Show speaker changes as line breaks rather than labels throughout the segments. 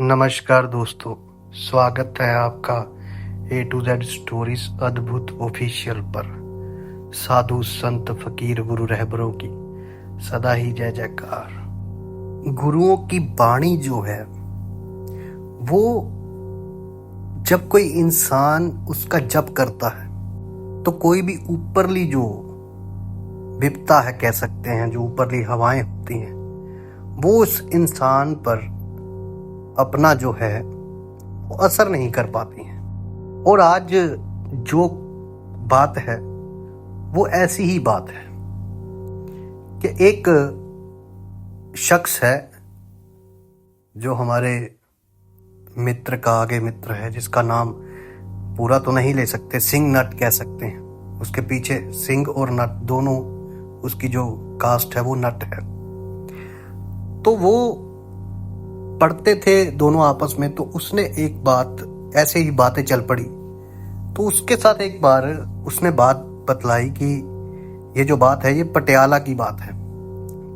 नमस्कार दोस्तों, स्वागत है आपका ए टू जेड स्टोरीज अद्भुत ऑफिशियल पर। साधु संत फकीर गुरु रहबरों की सदा ही जय जयकार। गुरुओं की वाणी जो है वो जब कोई इंसान उसका जप करता है तो कोई भी ऊपरली जो विपता है कह सकते हैं, जो ऊपरली हवाएं होती हैं वो उस इंसान पर अपना जो है वो असर नहीं कर पाती हैं। और आज जो बात है वो ऐसी ही बात है कि एक शख्स है जो हमारे मित्र का आगे मित्र है, जिसका नाम पूरा तो नहीं ले सकते, सिंह नट कह सकते हैं। उसके पीछे सिंह और नट दोनों, उसकी जो कास्ट है वो नट है। तो वो पढ़ते थे दोनों आपस में, तो उसने एक बात, ऐसे ही बातें चल पड़ी तो उसके साथ एक बार उसने बात बतलाई कि ये जो बात है ये पटियाला की बात है।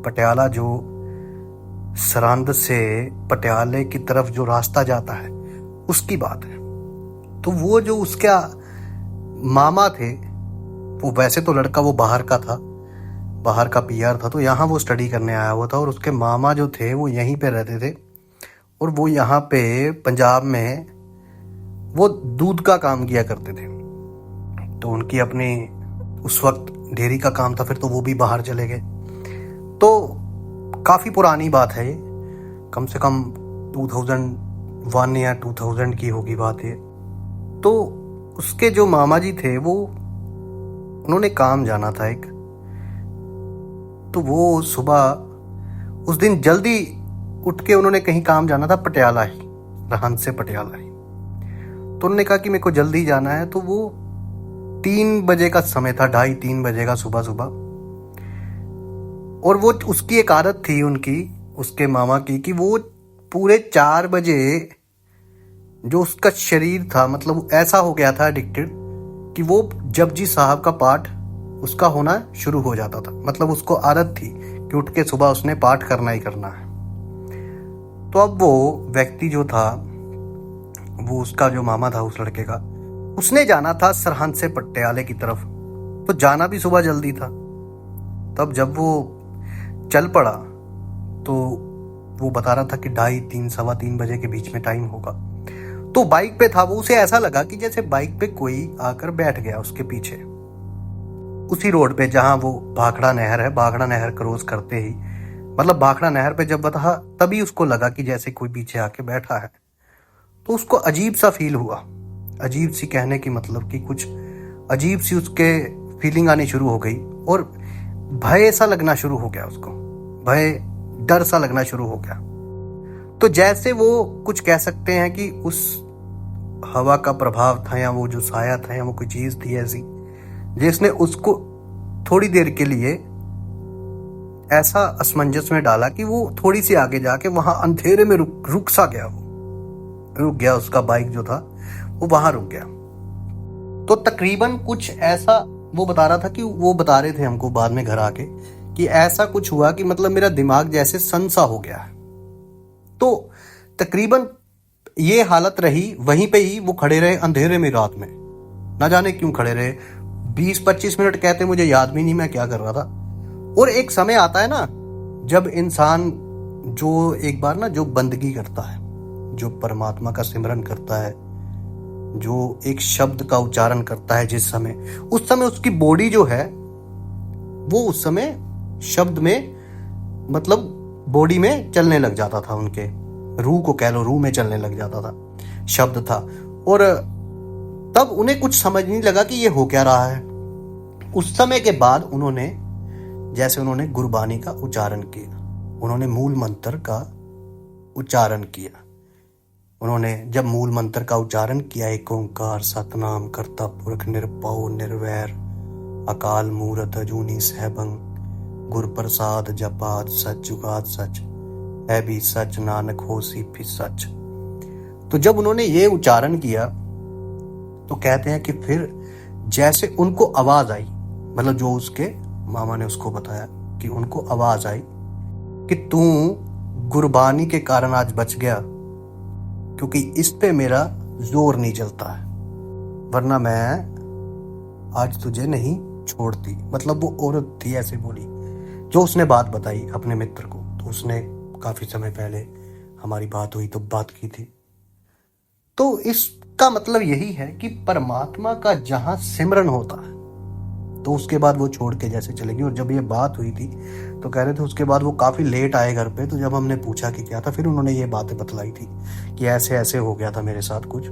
पटियाला जो सरहंद से पटियाले की तरफ जो रास्ता जाता है उसकी बात है। तो वो जो उसका मामा थे, वो वैसे तो लड़का वो बाहर का था, बाहर का पीआर था, तो यहाँ वो स्टडी करने आया हुआ था। और उसके मामा जो थे वो यहीं पे रहते थे और वो यहाँ पे पंजाब में वो दूध का काम किया करते थे। तो उनकी अपनी उस वक्त डेयरी का काम था, फिर तो वो भी बाहर चले गए। तो काफ़ी पुरानी बात है ये, कम से कम 2001 या 2000 की होगी बात ये। तो उसके जो मामा जी थे वो, उन्होंने काम जाना था एक, तो वो सुबह उस दिन जल्दी उठ के उन्होंने कहीं काम जाना था, पटियाला ही, सरहंद से पटियाला ही। तो उन्होंने कहा कि मेरे को जल्दी जाना है। तो वो 3 बजे का समय था, 2:30-3 बजे का सुबह सुबह। और वो उसकी एक आदत थी उनकी, उसके मामा की, कि वो पूरे 4 बजे जो उसका शरीर था, मतलब ऐसा हो गया था एडिक्टेड कि वो जपजी साहब का पाठ उसका होना शुरू हो जाता था। मतलब उसको आदत थी कि उठ के सुबह उसने पाठ करना ही करना है। तो अब वो व्यक्ति जो था, वो उसका जो मामा था उस लड़के का, उसने जाना था सरहंद से पटियाले की तरफ। तो जाना भी सुबह जल्दी था। तब जब वो चल पड़ा तो वो बता रहा था कि 2:30, 3:15 बजे के बीच में टाइम होगा। तो बाइक पे था वो, उसे ऐसा लगा कि जैसे बाइक पे कोई आकर बैठ गया उसके पीछे, उसी रोड पे जहां वो भाखड़ा नहर है। भाखड़ा नहर क्रॉस करते ही, मतलब भाखड़ा नहर पे जब बता, तभी उसको लगा कि जैसे कोई पीछे आके बैठा है। तो उसको अजीब सा फील हुआ। अजीब सी कहने की मतलब कि कुछ अजीब सी उसके फीलिंग आनी शुरू हो गई और भय सा लगना शुरू हो गया उसको, भय, डर सा लगना शुरू हो गया। तो जैसे वो कुछ कह सकते हैं कि उस हवा का प्रभाव था, या वो जो साया था, या वो कोई चीज थी ऐसी जिसने उसको थोड़ी देर के लिए ऐसा असमंजस में डाला कि वो थोड़ी सी आगे जाके वहां अंधेरे में रुक सा गया। वो रुक गया, उसका बाइक जो था वो वहां रुक गया। तो तकरीबन कुछ ऐसा वो बता रहा था, कि वो बता रहे थे हमको बाद में घर आके कि ऐसा कुछ हुआ कि मतलब मेरा दिमाग जैसे सनसा हो गया है। तो तकरीबन ये हालत रही, वहीं पे ही वो खड़े रहे अंधेरे में रात में, ना जाने क्यों खड़े रहे। 20-25 मिनट कहते, मुझे याद भी नहीं मैं क्या कर रहा था। और एक समय आता है ना जब इंसान जो एक बार ना जो बंदगी करता है, जो परमात्मा का सिमरन करता है, जो एक शब्द का उच्चारण करता है, जिस समय, उस समय उसकी बॉडी जो है वो उस समय शब्द में, मतलब बॉडी में चलने लग जाता था, उनके रूह को कह लो, रूह में चलने लग जाता था, शब्द था। और तब उन्हें कुछ समझ नहीं लगा कि ये हो क्या रहा है। उस समय के बाद उन्होंने, जैसे उन्होंने गुरबानी का उच्चारण किया, उन्होंने मूल मंत्र का उच्चारण किया। उन्होंने जब मूल मंत्र का उच्चारण किया, एक ओंकार सतनाम करता पुरख निरपौ निर्वैर अकाल मूरत अजूनी सहबंग गुर प्रसाद जपात सच जुगात सच है भी सच नानक होसी भी सच। तो जब उन्होंने ये उच्चारण किया तो कहते हैं कि फिर जैसे उनको आवाज आई, मतलब जो उसके मामा ने उसको बताया कि उनको आवाज आई कि तू गुरबानी के कारण आज बच गया, क्योंकि इस पे मेरा जोर नहीं चलता है, वरना मैं आज तुझे नहीं छोड़ती। मतलब वो औरत थी ऐसे बोली, जो उसने बात बताई अपने मित्र को। तो उसने काफी समय पहले हमारी बात हुई तो बात की थी। तो इसका मतलब यही है कि परमात्मा का जहां सिमरन होता है तो उसके बाद वो छोड़ के जैसे चलेगी। और जब ये बात हुई थी तो कह रहे थे उसके बाद वो काफी लेट आए घर पे। तो जब हमने पूछा कि क्या था, फिर उन्होंने ये बातें बतलाई थी कि ऐसे ऐसे हो गया था मेरे साथ कुछ।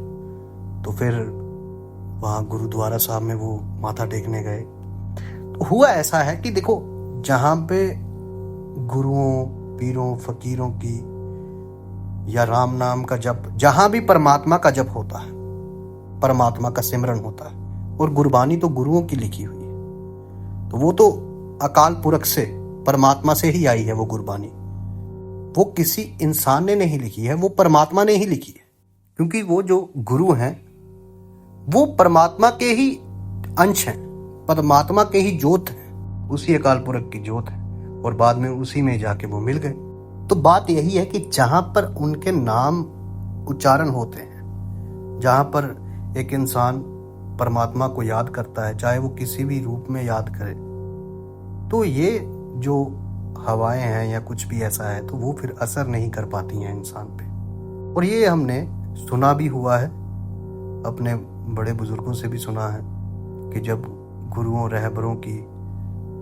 तो फिर वहाँ गुरुद्वारा साहब में वो माथा टेकने गए। तो हुआ ऐसा है कि देखो, जहाँ पे गुरुओं, पीरों, फकीरों की या राम नाम का जप, जहां भी परमात्मा का जप होता है, परमात्मा का सिमरन होता है, और गुरबानी तो गुरुओं की लिखी हुई है, तो वो तो अकाल पुरख से, परमात्मा से ही आई है वो गुरबानी। वो किसी इंसान ने नहीं लिखी है, वो परमात्मा ने ही लिखी है। क्योंकि वो जो गुरु हैं वो परमात्मा के ही अंश हैं, परमात्मा के ही जोत हैं, उसी अकाल पुरख की जोत है, और बाद में उसी में जाके वो मिल गए। तो बात यही है कि जहां पर उनके नाम उच्चारण होते हैं, जहां पर एक इंसान परमात्मा को याद करता है, चाहे वो किसी भी रूप में याद करे, तो ये जो हवाएं हैं या कुछ भी ऐसा है तो वो फिर असर नहीं कर पाती हैं इंसान पे। और ये हमने सुना भी हुआ है, अपने बड़े बुजुर्गों से भी सुना है कि जब गुरुओं, रहबरों की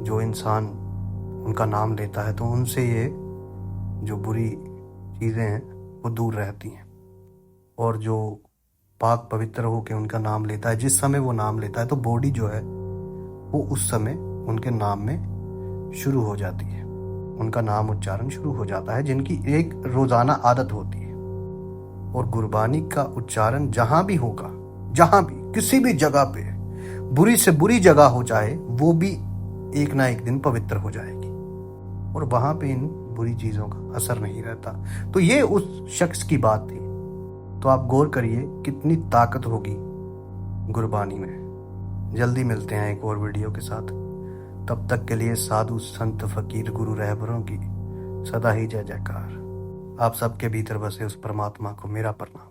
जो इंसान उनका नाम लेता है तो उनसे ये जो बुरी चीज़ें हैं वो दूर रहती हैं। और जो पाक पवित्र होकर उनका नाम लेता है, जिस समय वो नाम लेता है, तो बॉडी जो है वो उस समय उनके नाम में शुरू हो जाती है, उनका नाम उच्चारण शुरू हो जाता है, जिनकी एक रोजाना आदत होती है। और गुरबानी का उच्चारण जहां भी होगा, जहां भी, किसी भी जगह पे, बुरी से बुरी जगह हो जाए, वो भी एक ना एक दिन पवित्र हो जाएगी, और वहां पे इन बुरी चीजों का असर नहीं रहता। तो ये उस शख्स की बात थी। तो आप गौर करिए कितनी ताकत होगी गुरबानी में। जल्दी मिलते हैं एक और वीडियो के साथ। तब तक के लिए साधु संत फकीर गुरु रहबरों की सदा ही जय जयकार। आप सबके भीतर बसे उस परमात्मा को मेरा प्रणाम।